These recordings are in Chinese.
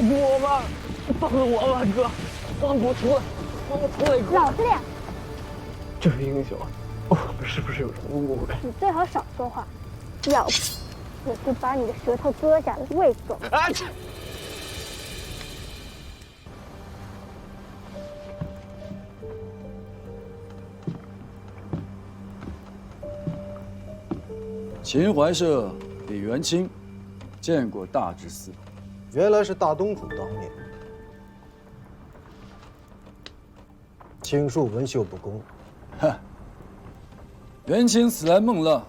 救我吧！放了我吧，哥！放我出来！放我出来，哥！老实点！这位英雄，我们是不是有什么误会？你最好少说话，要不我就把你的舌头割下来喂狗！啊！秦淮社李元清见过大知司。原来是大东主当面，请恕文秀不恭。哼，元清死来孟浪，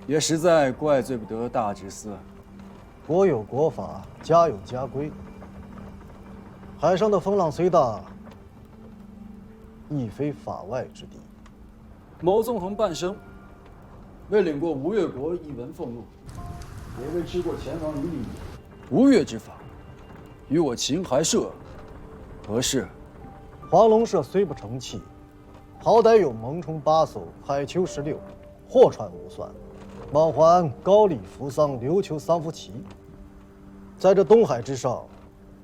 也实在怪罪不得大知司。国有国法，家有家规。海上的风浪虽大，亦非法外之地。某纵横半生，未领过吴越国一文俸禄，也未吃过前王一粒米。吴越之法，与我秦淮社何事？华龙社虽不成器，好歹有蒙冲8艘、海丘16，货船无算，往还高丽扶桑、琉球3幅旗。在这东海之上，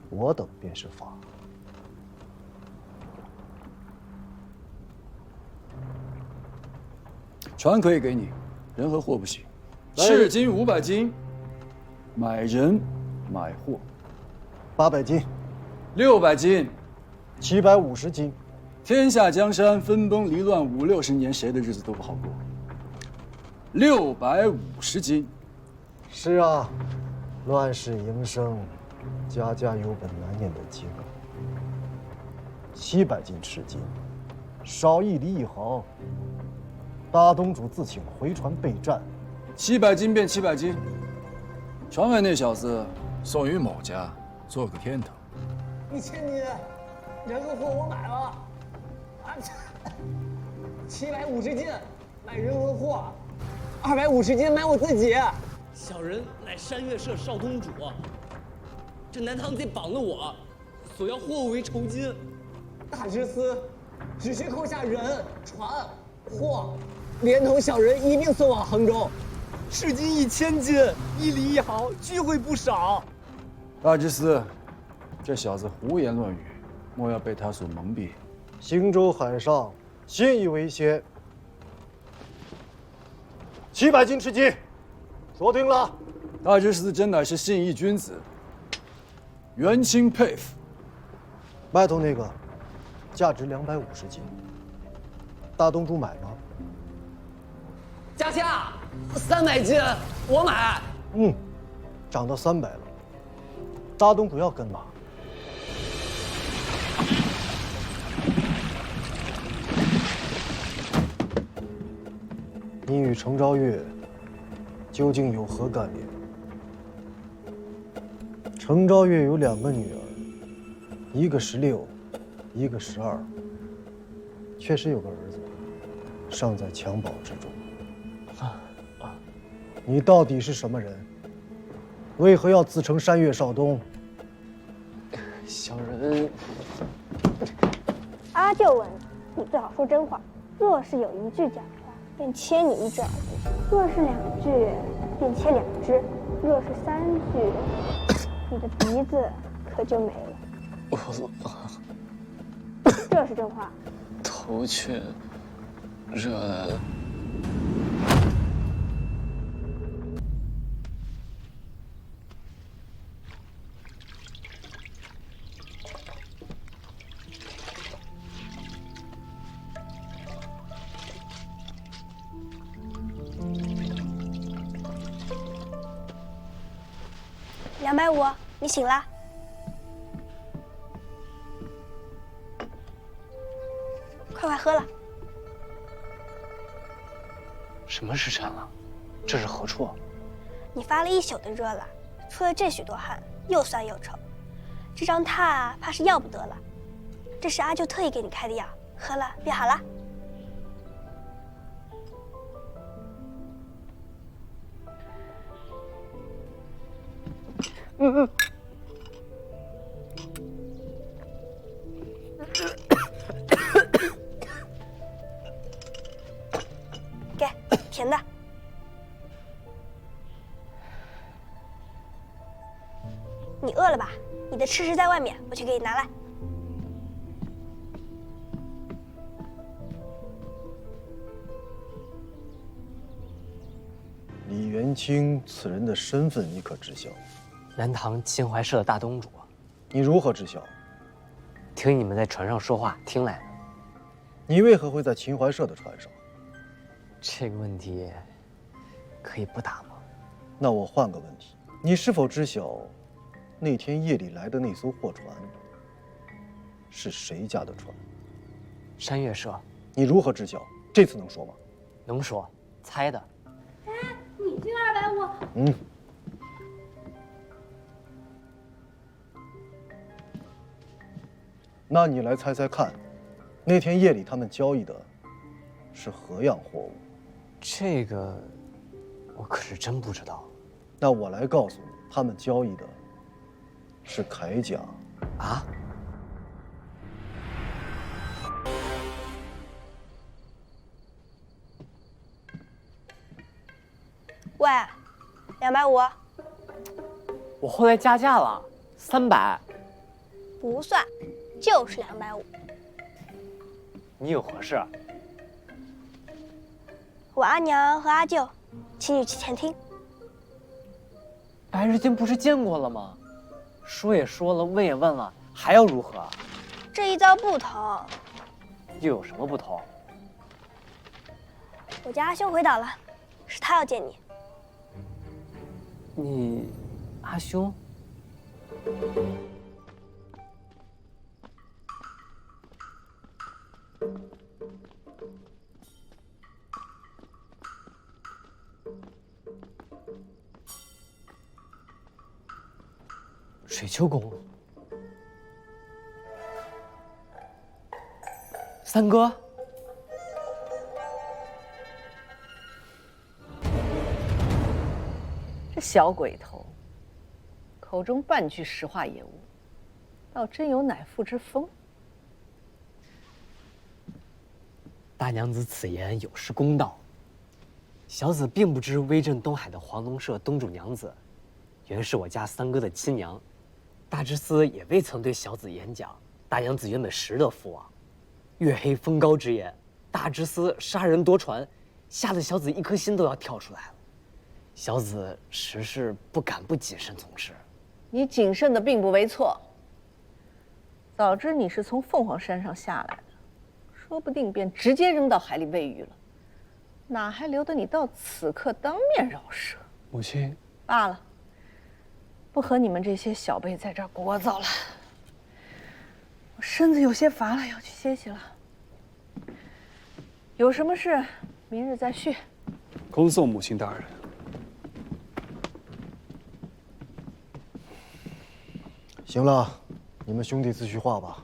我等便是法。船可以给你，人和货不行。来赤金500斤，买人买货800斤、 600斤。 750斤。天下江山分崩离乱5、60年，谁的日子都不好过。650斤。是啊，乱世营生，家家有本难念的经。700斤赤金，少1厘1毫，大东主自请回船备战。 700斤变700斤，船外那小子送与某家，做个天堂。 1000斤，人和货我买了。啊，750斤买人和货，250斤买我自己。小人乃山岳社少东主，这南唐贼绑了我，索要货物为酬金。大知司只需扣下人、船、货，连同小人一并送往衡州。赤金1000斤，1厘1毫，聚会不少。大知司，这小子胡言乱语，莫要被他所蒙蔽。兴州海上，信以为先。700斤赤金，说定了。大知司真乃是信义君子，元清佩服。外头那个，价值250斤。大东主买吗？加价300斤，我买。涨到300了。大东主要跟吗？你与程昭月究竟有何干联？程昭月有2个女儿，一个16，一个12，确实有个儿子，尚在襁褓之中。你到底是什么人？为何要自称山岳少东？小人阿就问你最好说真话。若是有1句假话，便切你1只耳朵；若是2句，便切2只；若是3句，你的鼻子可就没了。这是真话。头却热了。250，你醒啦？快快喝了。什么时辰了？这是何处？你发了1宿的热了，出了这许多汗，又酸又臭，这张榻怕是要不得了。这是阿舅特意给你开的药，喝了便好了。给，甜的。你饿了吧？你的吃食在外面，我去给你拿来。李元清此人的身份你可知晓？南唐秦淮社的大东主。你如何知晓？听你们在船上说话听来的。你为何会在秦淮社的船上？这个问题可以不答吗？那我换个问题，你是否知晓，那天夜里来的那艘货船是谁家的船？山岳社。你如何知晓？这次能说吗？能说，猜的。你这250，嗯。那你来猜猜看，那天夜里他们交易的是何样货物？这个我可是真不知道。那我来告诉你，他们交易的是铠甲。啊？喂，250，我后来加价了，300。不算，就是250。你有何事？我阿娘和阿舅，请你去前厅。白日间不是见过了吗？说也说了，问也问了，还要如何？这一遭不同，又有什么不同？我家阿兄回岛了，是他要见你。你阿兄？水丘公，三哥，这小鬼头，口中半句实话也无，倒真有乃父之风。大娘子此言有失公道。小子并不知威震东海的黄龙社东主娘子，原是我家三哥的亲娘。大知司也未曾对小子演讲，大娘子原本实乐父王。月黑风高之夜，大知司杀人夺船，吓得小子一颗心都要跳出来了。小子实是不敢不谨慎从事。你谨慎的并不为错。早知你是从凤凰山上下来的，说不定便直接扔到海里喂鱼了，哪还留得你到此刻当面饶舌？母亲，罢了，不和你们这些小辈在这儿聒噪了。我身子有些乏了，要去歇息了。有什么事，明日再续。恭送母亲大人。行了，你们兄弟自去画吧，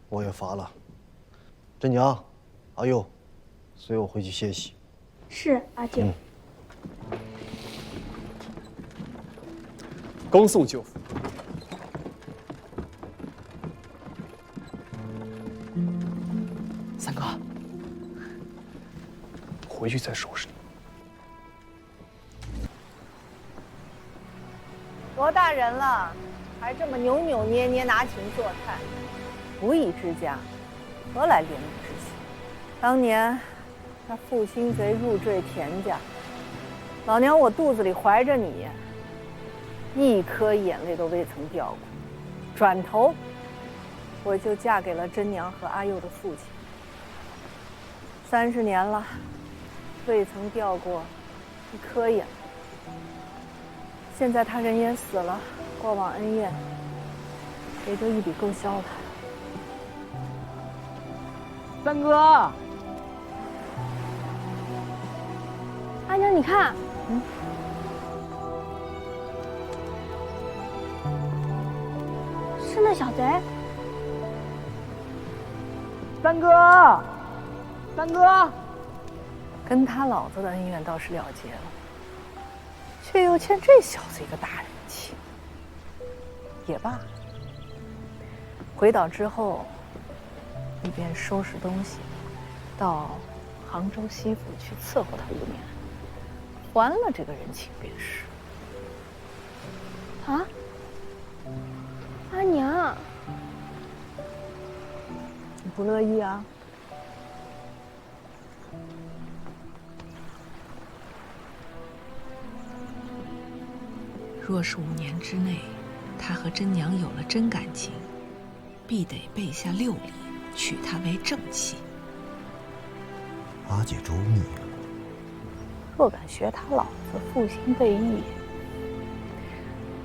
我也乏了。真娘，阿佑，随我回去歇息。是阿舅。恭送舅父。三哥，回去再收拾你。多大人了，还这么扭扭捏捏拿琴做菜，无以之家，何来怜悯之心？当年那负心贼入赘田家，老娘我肚子里怀着你，一颗眼泪都未曾掉过。转头，我就嫁给了真娘和阿佑的父亲。30年了，未曾掉过一颗眼泪。现在他人也死了，过往恩怨也就一笔勾销了。三哥，阿娘，你看，是那小贼。三哥，三哥，跟他老子的恩怨倒是了结了，却又欠这小子一个大人情。也罢，回岛之后，你便收拾东西，到杭州西府去伺候他5年，还了这个人情便是。啊？不乐意啊？若是5年之内，他和真娘有了真感情，必得备下6礼，娶她为正妻。阿姐周密了。若敢学他老子负心背义，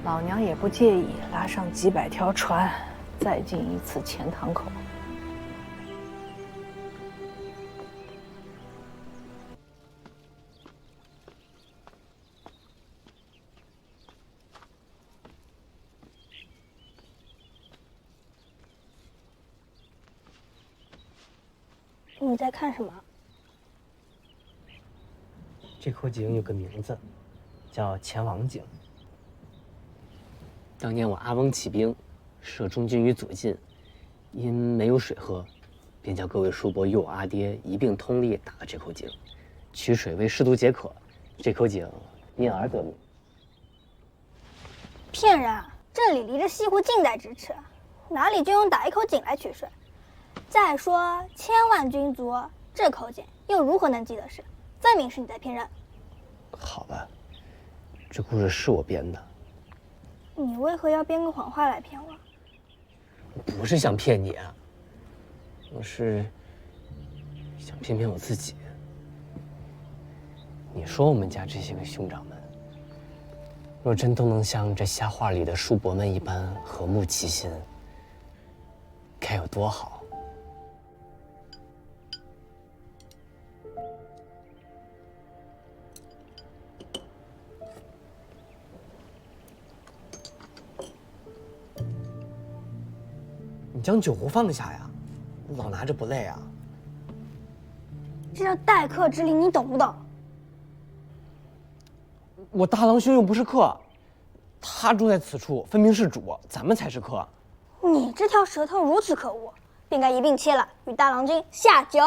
老娘也不介意拉上几百条船，再进一次钱塘口。你在看什么？这口井有个名字，叫钱王井。当年我阿翁起兵，摄中军于左近，因没有水喝，便叫各位叔伯与我阿爹一并通力打了这口井，取水为士卒解渴。这口井因而得名。骗人！这里离着西湖近在咫尺，哪里就用打一口井来取水？再说千万军卒，这口井又如何能记得是？分明是你在骗人。好吧，这故事是我编的。你为何要编个谎话来骗我？不是想骗你啊，我是想骗骗我自己。你说我们家这些个兄长们，若真都能像这瞎话里的叔伯们一般和睦齐心，该有多好！你将酒壶放下呀，老拿着不累啊？这叫待客之礼，你懂不懂？我大郎兄又不是客，他住在此处，分明是主，咱们才是客。你这条舌头如此可恶，便该一并切了，与大郎君下酒。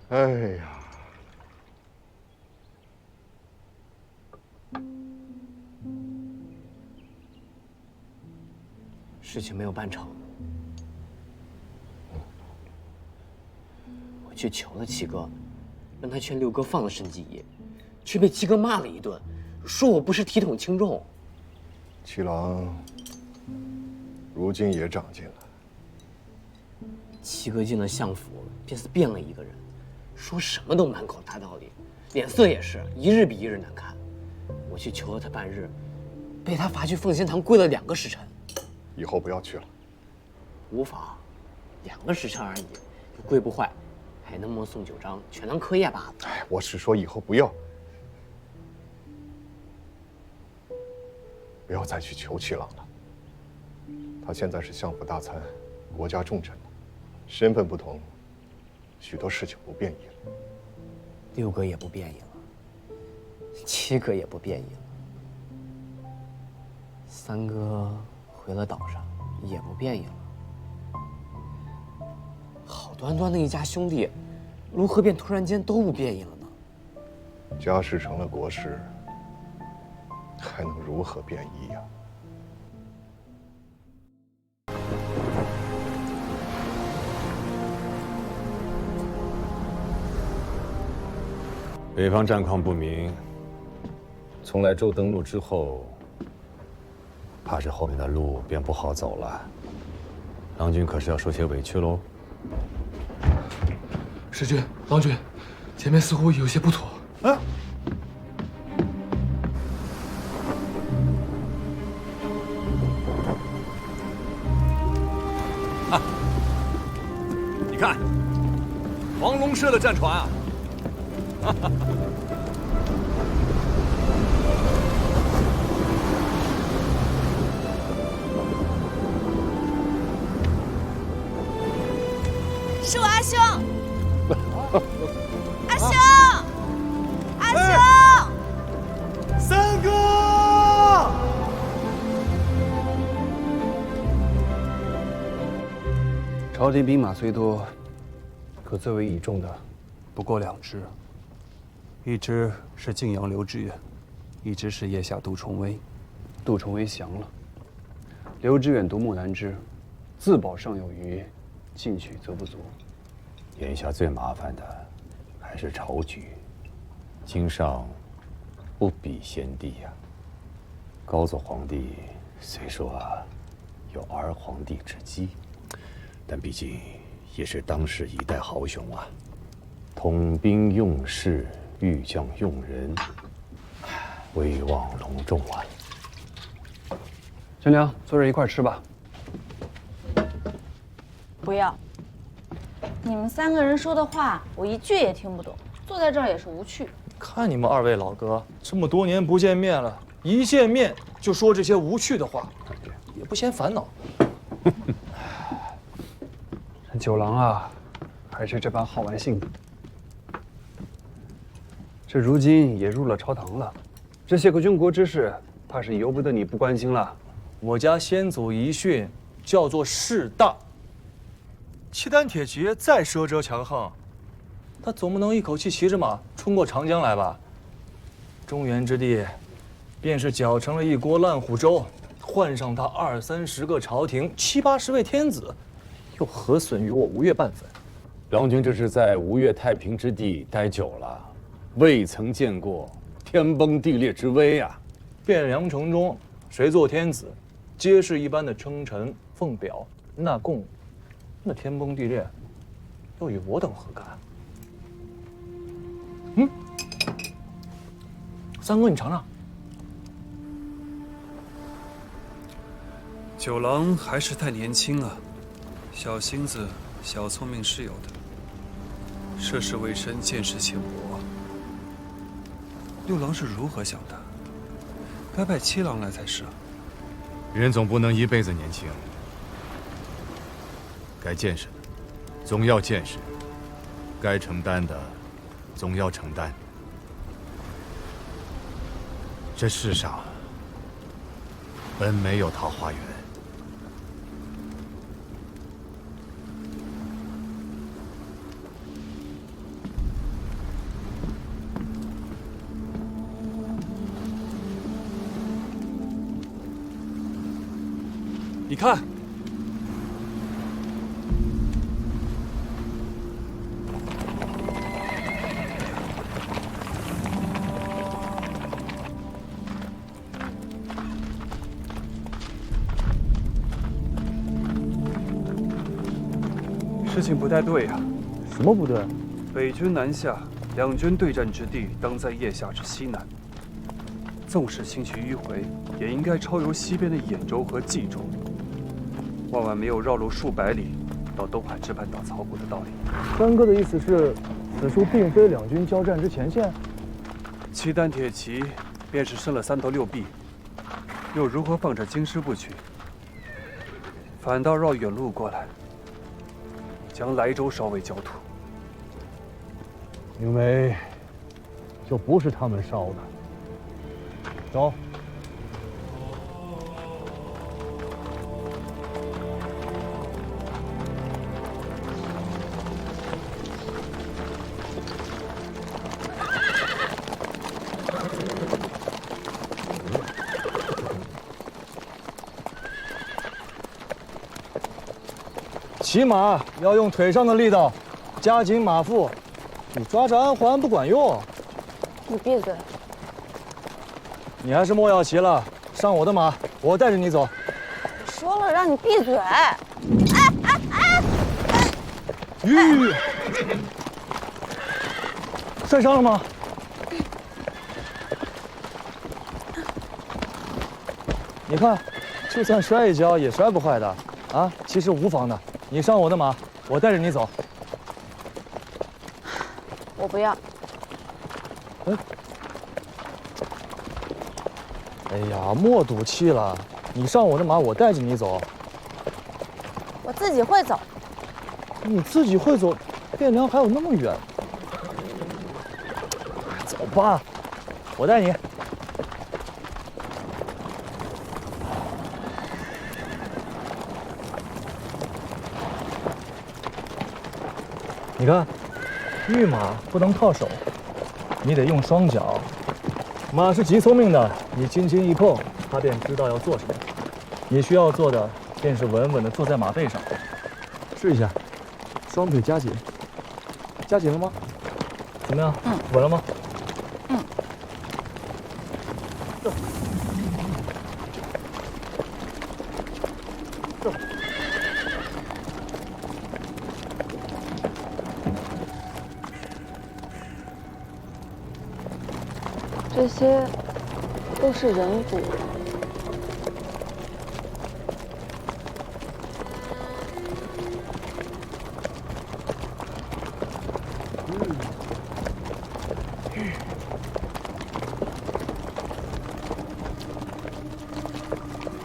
哎呀！事情没有办成，我去求了七哥，让他劝六哥放了申继业，却被七哥骂了一顿，说我不是体统轻重。七郎如今也长进了。七哥进了相府，便似变了一个人，说什么都满口大道理，脸色也是一日比一日难看。我去求了他半日，被他罚去奉仙堂跪了2个时辰。以后不要去了。无妨，2个时辰而已，又跪不坏，还能默诵9章，全当课业罢了。哎，我是说以后不要再去求七郎了。他现在是相府大参，国家重臣，身份不同，许多事情不便宜了。六哥也不便宜了，七哥也不便宜了，三哥回了岛上也不便宜了。好端端的一家兄弟，如何便突然间都不便宜了呢？家事成了国事，还能如何便宜呀？北方战况不明，从莱州登陆之后，怕是后面的路便不好走了。郎君可是要受些委屈喽？使君，郎君，前面似乎有些不妥。啊！啊！你看，黄龙社的战船啊！哈哈。是我阿兄，阿兄，阿兄，三哥！朝廷兵马虽多，可最为倚重的不过2支，一支是晋阳刘知远，一支是腋下杜重威。杜重威降了，留之远，独木难支，自保尚有余，进取则不足。眼下最麻烦的还是朝局，经上不比先帝呀。高祖皇帝虽说有儿皇帝之基，但毕竟也是当世一代豪雄啊，统兵用士，御将用人，威望隆重啊。真良，坐这一块吃吧。不要，你们3个人说的话，我一句也听不懂，坐在这儿也是无趣。看你们2位老哥这么多年不见面了，一见面就说这些无趣的话，也不嫌烦恼。这九郎啊，还是这般好玩性的。这如今也入了朝堂了，这些个军国之事，怕是由不得你不关心了。我家先祖遗训叫做势大。契丹铁骑再奢折强横，他总不能一口气骑着马冲过长江来吧？中原之地，便是搅成了一锅烂糊粥，换上他20-30个朝廷，70-80位天子，又何损于我吴越半分？郎君这是在吴越太平之地待久了，未曾见过天崩地裂之危啊！汴梁城中，谁做天子，皆是一般的称臣奉表纳贡。那天崩地裂，又与我等何干？三哥，你尝尝。九郎还是太年轻啊，小心子、小聪明是有的，涉世未深，见识浅薄。六郎是如何想的？该拜七郎来才是啊。人总不能一辈子年轻。该见识的，总要见识；该承担的，总要承担。这世上本没有桃花源。你看。事情不太对呀。什么不对？北军南下，两军对战之地当在腋下之西南。纵使轻骑迂回，也应该超游西边的兖州和冀州，万万没有绕路数百里到东海之畔打草谷的道理。三哥的意思是，此处并非两军交战之前线。契丹铁骑便是生了3头6臂，又如何放着京师不取，反倒绕远路过来？将莱州烧为焦土，因为就不是他们烧的。走。骑马要用腿上的力道，夹紧马腹。你抓着鞍环不管用。你闭嘴！你还是莫要骑了，上我的马，我带着你走。说了让你闭嘴！吁！摔伤了吗？你看，就算摔一跤也摔不坏的，啊，其实无妨的。你上我的马，我带着你走。我不要。哎呀，莫赌气了，你上我的马，我带着你走。我自己会走。你自己会走，汴梁还有那么远。走吧，我带你。你看，御马不能靠手，你得用双脚。马是极聪明的，你轻轻一碰，它便知道要做什么。你需要做的便是稳稳地坐在马背上，试一下，双腿夹紧，夹紧了吗？怎么样？稳了吗？这些都是人骨。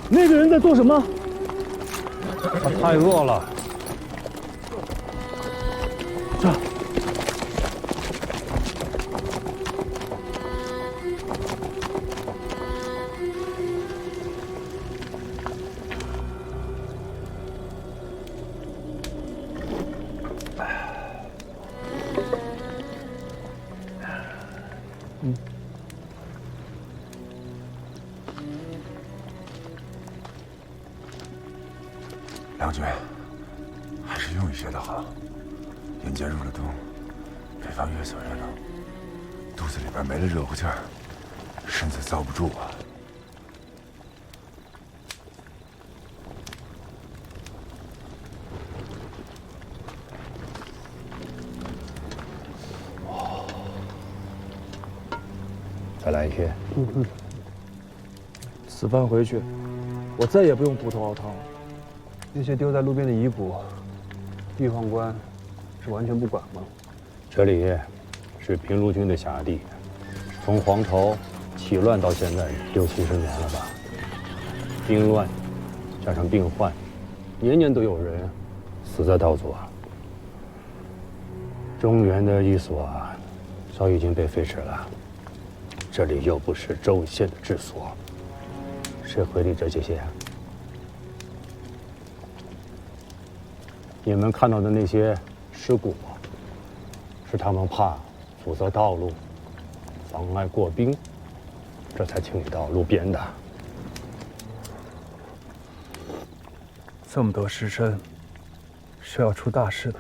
那个人在做什么？他太饿了。这。梁军，还是用一些的好。眼见入了冬，北方越走越冷，肚子里边没了热乎劲儿，身子遭不住啊。再来一些。此番回去，我再也不用骨头熬汤了。那些丢在路边的遗骨，玉宦官是完全不管吗？这里是平卢军的辖地，从黄巢起乱到现在60、70年了吧？兵乱加上病患，年年都有人死在道左。中原的一所早已经被废止了，这里又不是州县的治所，谁会理这些呀？你们看到的那些尸骨，是他们怕阻塞道路，妨碍过兵，这才清理到路边的。这么多尸身，是要出大事的。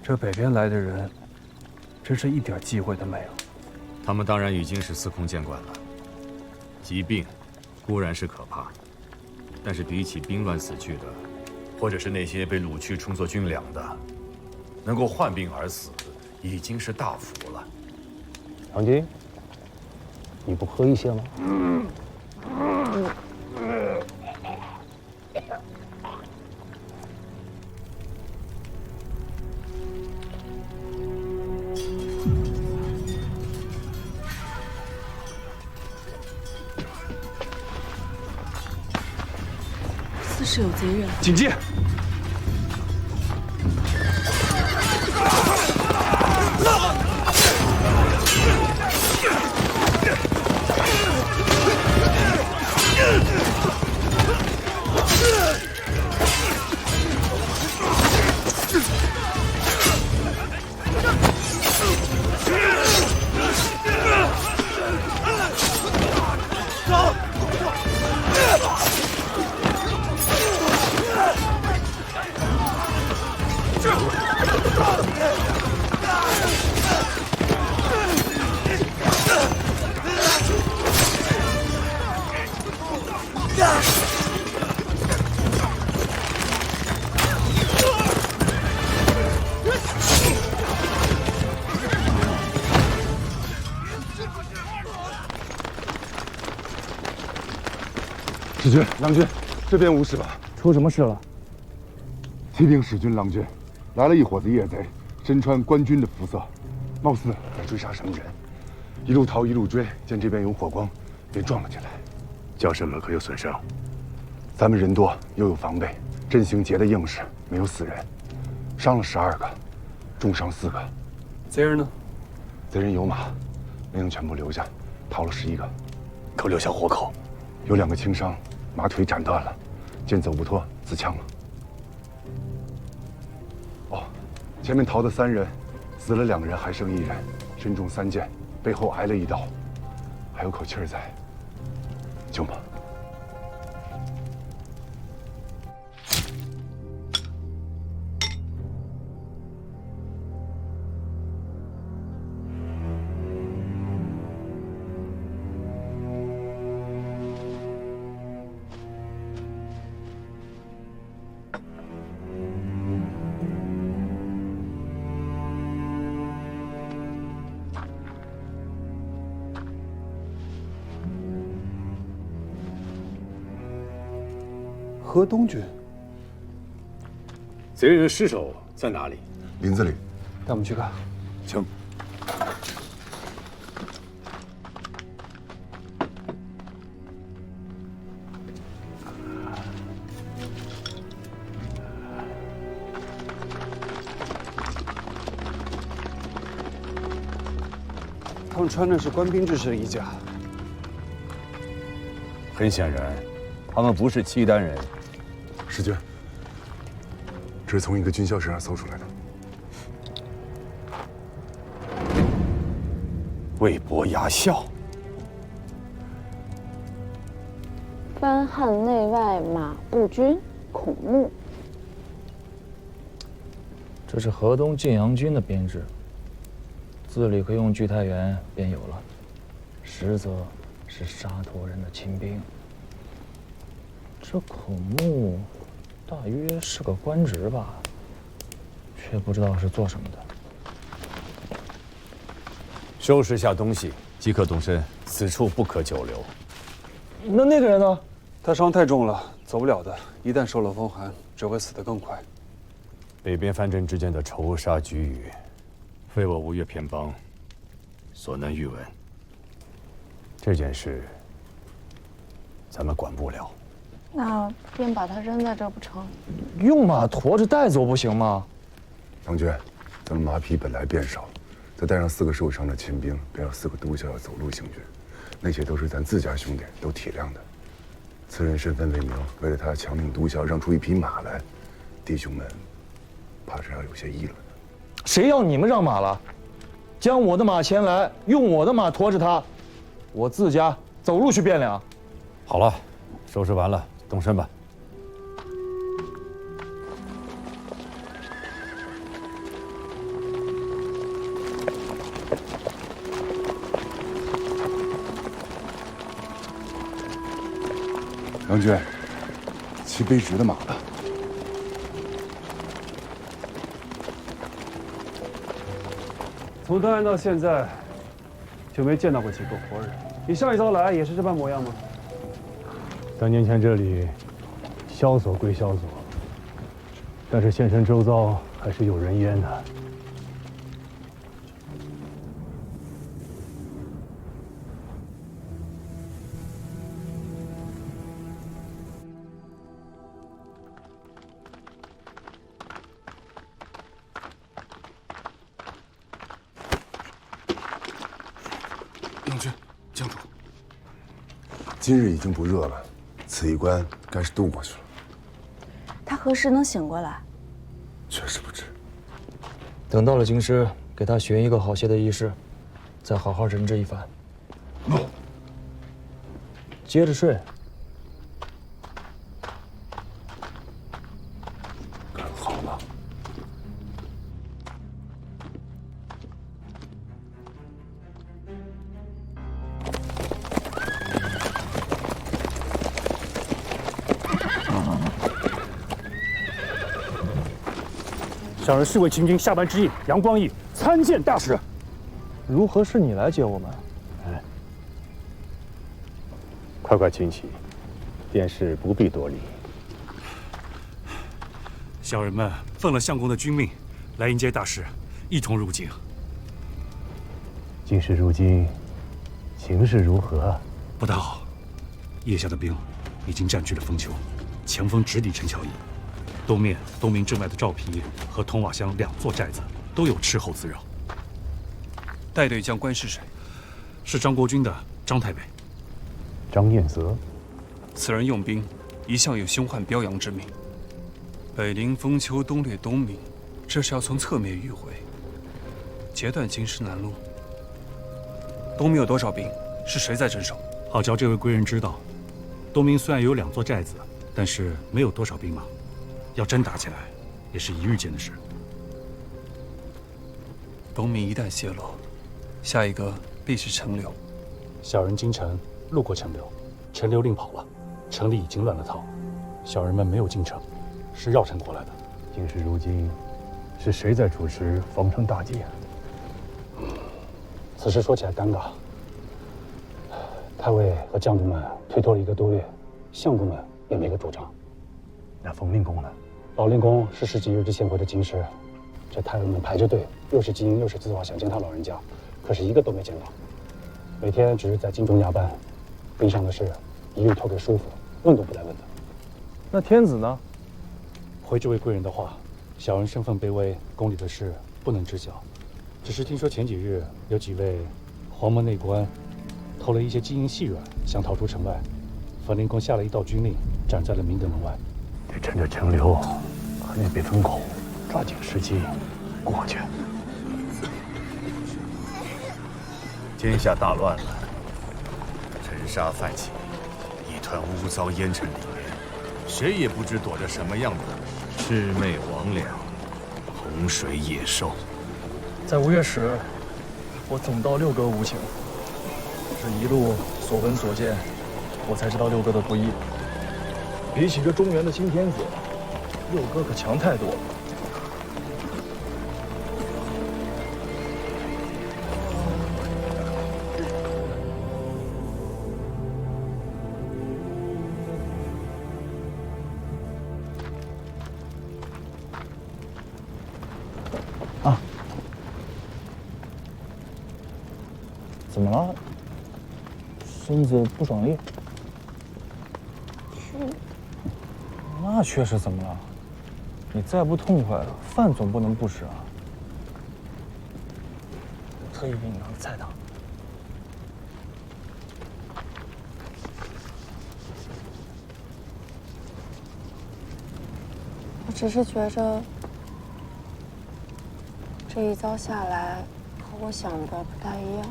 这北边来的人，真是一点忌讳都没有。他们当然已经是司空见惯了。疾病固然是可怕，但是比起兵乱死去的，或者是那些被掳去充作军粮的，能够患病而死，已经是大福了。杨军，你不喝一些吗？似是有贼人，警戒！使君、郎君，这边无事吧？出什么事了？启禀使君、郎君，来了一伙子夜贼，身穿官军的服色，貌似在追杀什么人，一路逃一路追，见这边有火光，便撞了进来。将士们可有损伤？咱们人多又有防备，阵型结得硬实，没有死人，伤了12个，重伤4个。贼人呢？贼人有马，没能全部留下，逃了11个，可留下活口。有2个轻伤，马腿斩断了，见走不脱，自枪了。哦，前面逃的3人，死了2人，还剩1人，身中3箭，背后挨了1刀，还有口气儿在，救吗？河东军。贼人的尸首在哪里？林子里。带我们去看。请。他们穿的是官兵制式的衣甲。很显然，他们不是契丹人。师尊，这是从一个军校身上搜出来的。魏博牙校。番汉内外马步军孔目。这是河东晋阳军的编制，字里可用距太原便有了，实则是沙陀人的亲兵。这孔目大约是个官职吧，却不知道是做什么的。收拾下东西，即可动身。此处不可久留。那个人呢？他伤太重了，走不了的。一旦受了风寒，只会死得更快。北边藩镇之间的仇杀龃龉，非我吴越偏帮所能预闻。这件事，咱们管不了。那便把他扔在这不成？用马驮着带走不行吗？郎君，咱们马匹本来便少，再带上4个受伤的亲兵，便有4个督校要走路行军，那些都是咱自家兄弟，都体谅的。此人身份未明，为了他强令督校让出一匹马来，弟兄们怕是要有些议论。谁要你们让马了？将我的马牵来，用我的马驮着他，我自家走路去汴梁。好了，收拾完了，动身吧。郎君，骑卑职的马了。从登岸到现在，就没见到过几个活人。你上一遭来也是这般模样吗3年前这里萧索归萧索，但是县城周遭还是有人烟的。郎君，江主，今日已经不热了，此一关该是渡过去了。他何时能醒过来？确实不知。等到了京师，给他寻一个好些的医师，再好好诊治一番。接着睡。干好了。小人侍卫秦军下班之役杨光义参见大使。如何是你来接我们？快快请起，便是不必多礼。小人们奉了相公的军命，来迎接大使，一同入京。今时如今，情势如何？不大好，腋下的兵已经占据了丰丘，强锋直抵陈桥驿。东面东明镇外的赵皮和通瓦乡2座寨子都有斥候滋扰。带队将官是谁？是张国军的张太尉。张彦泽，此人用兵一向有凶悍彪扬之名。北临丰丘，东掠东明，这是要从侧面迂回，截断京师南路。东明有多少兵？是谁在镇守？好叫这位贵人知道，东明虽然有2座寨子，但是没有多少兵马。要真打起来，也是一日间的事。东明一旦泄露，下一个必是陈留。小人今晨路过陈留，陈留令跑了，城里已经乱了套。小人们没有进城，是绕城过来的。今时如今，是谁在主持防城大计？此事说起来尴尬。太尉和将军们推脱了1个多月，相公们也没个主张。那冯令公呢？保令公是十几日之前回的京师，这太尉们排着队，又是京又是资华，想见他老人家，可是一个都没见到。每天只是在京中加班，兵上的事一律托给叔父，问都不带问的。那天子呢？回这位贵人的话，小人身份卑微，宫里的事不能知晓。只是听说前几日有几位黄门内官偷了一些金银细软，想逃出城外。冯令公下了一道军令，斩在了明德门外。得趁着陈留和那别封口，抓紧时机过去。天下大乱了，尘沙泛起，一团污糟烟尘里面，谁也不知躲着什么样的魑魅魍魉、洪水野兽。在吴越时，我总到六哥无情，这一路所闻所见，我才知道六哥的不易。比起这中原的新天子，六哥可强太多了。怎么了？身子不爽利？那确实怎么了？你再不痛快，饭总不能不吃啊！我特意给你拿了菜汤。我只是觉着这一遭下来和我想的不大一样。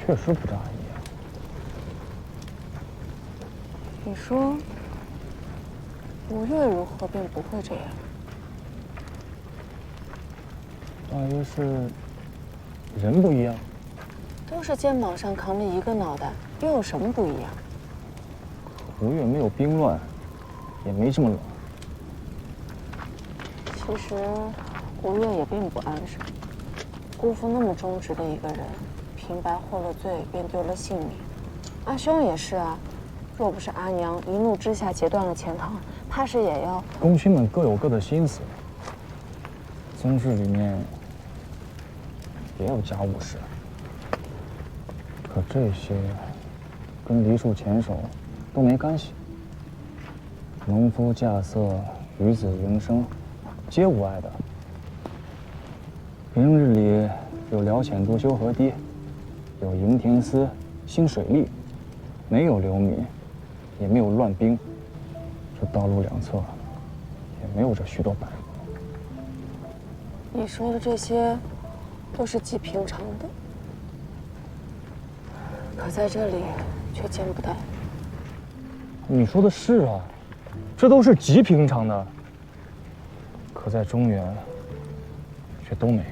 确实不大一样。你说吴越如何便不会这样？大约是人不一样。都是肩膀上扛着一个脑袋，又有什么不一样？吴越没有兵乱，也没这么冷。其实吴越也并不安生，辜负那么忠直的一个人，平白获了罪便丢了性命。阿兄也是啊，若不是阿娘一怒之下截断了钱塘，怕是也要……功勋们各有各的心思，宗室里面也有家务事，可这些跟梨树前手都没干系。农夫稼穑、与子营生，皆无碍的。平日里有辽浅渡修河堤，有营田司兴水利，没有流民，也没有乱兵。这道路两侧也没有这许多百姓。你说的这些都是极平常的，可在这里却见不到。你说的是啊，这都是极平常的，可在中原却都没有。